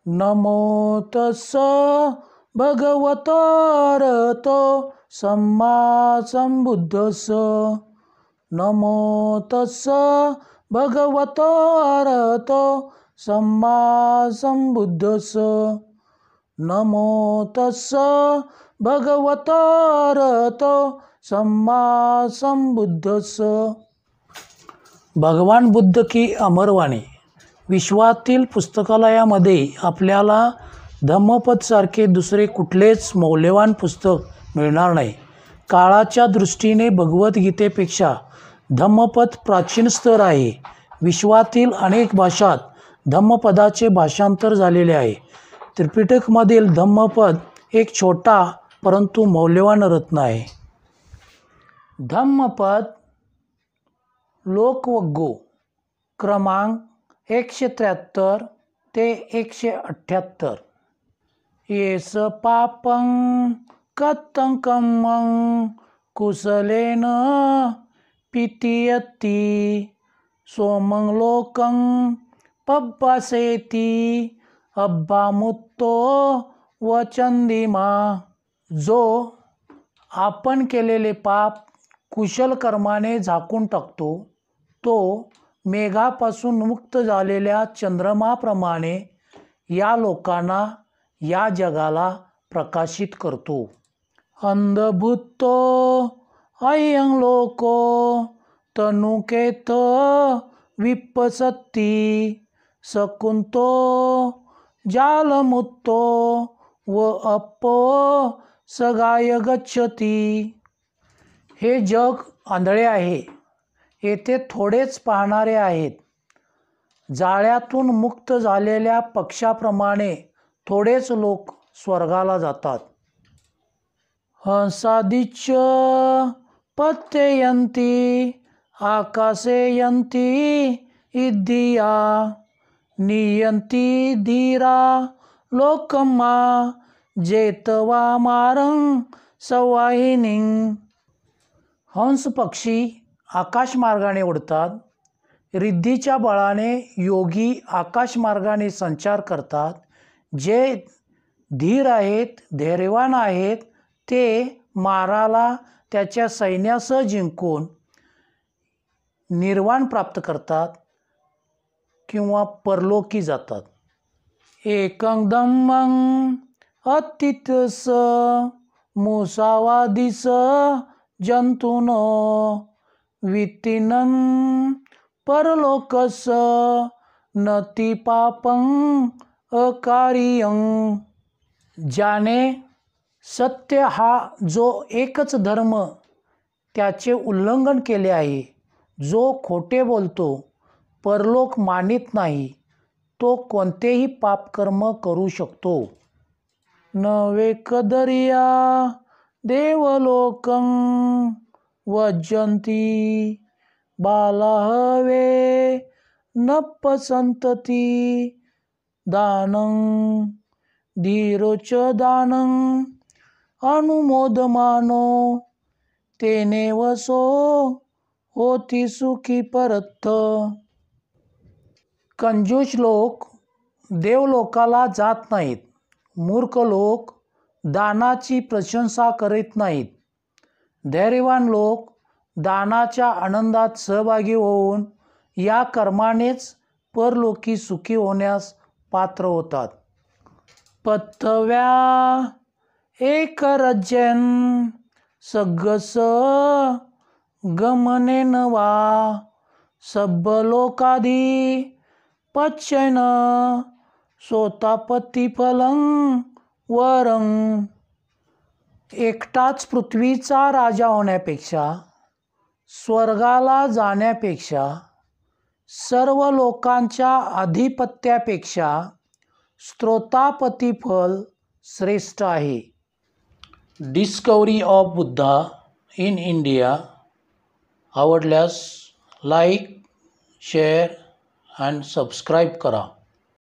नमो तस्स भगवतो अरहतो सम्मा संबुद्धस्स. नमो तस्स भगवतो अरहतो सम्मा संबुद्धस्स. नमो तस्स भगवतो अरहतो सम्मा संबुद्धस्स. भगवान बुद्ध की अमरवाणी. विश्वातील पुस्तकालयामध्ये आपल्याला धम्मपदसारखे दुसरे कुठलेच मौल्यवान पुस्तक मिळणार नाही. काळाच्या दृष्टीने भगवद्गीतेपेक्षा धम्मपद प्राचीन स्तर आहे. विश्वातील अनेक भाषात धम्मपदाचे भाषांतर झालेले आहे. त्रिपिटकमधील धम्मपद एक छोटा परंतु मौल्यवान रत्न आहे. धम्मपद लोकवग्गो क्रमांक 173 ते 178. येस पापं कत्तंकमं कुशलेन पितीयति सोमं लोकं पब्बासेति अब्बामुत्तो वचंदिमा. जो आपण केलेले पाप कुशल कर्माने झाकून टाकतो तो मेघापासून मुक्त झालेल्या चंद्रमाप्रमाणे या लोकांना, या जगाला प्रकाशित करतो. अंधभूतो अयं लोको तनुकेत विपसती सकुंतो जालमुत्तो व अप्पो सगाय गच्छती. हे जग आंधळे आहे. येथे थोडेच पाहणारे आहेत. जाळ्यातून मुक्त झालेल्या पक्षाप्रमाणे थोडेच लोक स्वर्गाला जातात. हंसादिच पत्ययंती आकाशयंती इद्धिया नियंती धीरा लोकम्मा जेतवा मारं सवाहिनीं. हंस पक्षी आकाशमार्गाने उडतात. रिद्धीच्या बळाने योगी आकाशमार्गाने संचार करतात. जे धीर आहेत, धैर्यवान आहेत, ते माराला त्याच्या सैन्यासह जिंकून निर्वाण प्राप्त करतात किंवा परलोकी जातात. एकं धम्मं अत्थितस मुसावादिस जंतुनो वित्तिनं परलोकस नती पापं अकार्यं. ज्याने सत्य हा जो एकच धर्म त्याचे उल्लंघन केले आहे, जो खोटे बोलतो, परलोक मानित नाही, तो कोणतेही पापकर्म करू शकतो. नवेकदर्या देवलोकं वज्जन्ति बालाहवे नप्पसंतती दानं धीरोच दानं अनुमोदमानो तेने वसो होती सुखी परत्थ. कंजूस लोक देवलोकाला जात नाहीत. मूर्ख लोक दानाची प्रशंसा करीत नाहीत. धैर्यवान लोक दानाच्या आनंदात सहभागी होऊन या कर्मानेच परलोकी सुखी होण्यास पात्र होतात. पथव्या एकरज्यन सग्गस गमनेन वा सब्बलोकाधी पच्यन सोतापतिफलं वरं. एकटाच पृथ्वीचा राजा होण्यापेक्षा, स्वर्गाला जाण्यापेक्षा, सर्व लोकांच्या अधिपत्यापेक्षा स्त्रोतापती फल श्रेष्ठ आहे. Discovery of Buddha in India आवडल्यास लाईक, शेअर अँड सबस्क्राईब करा.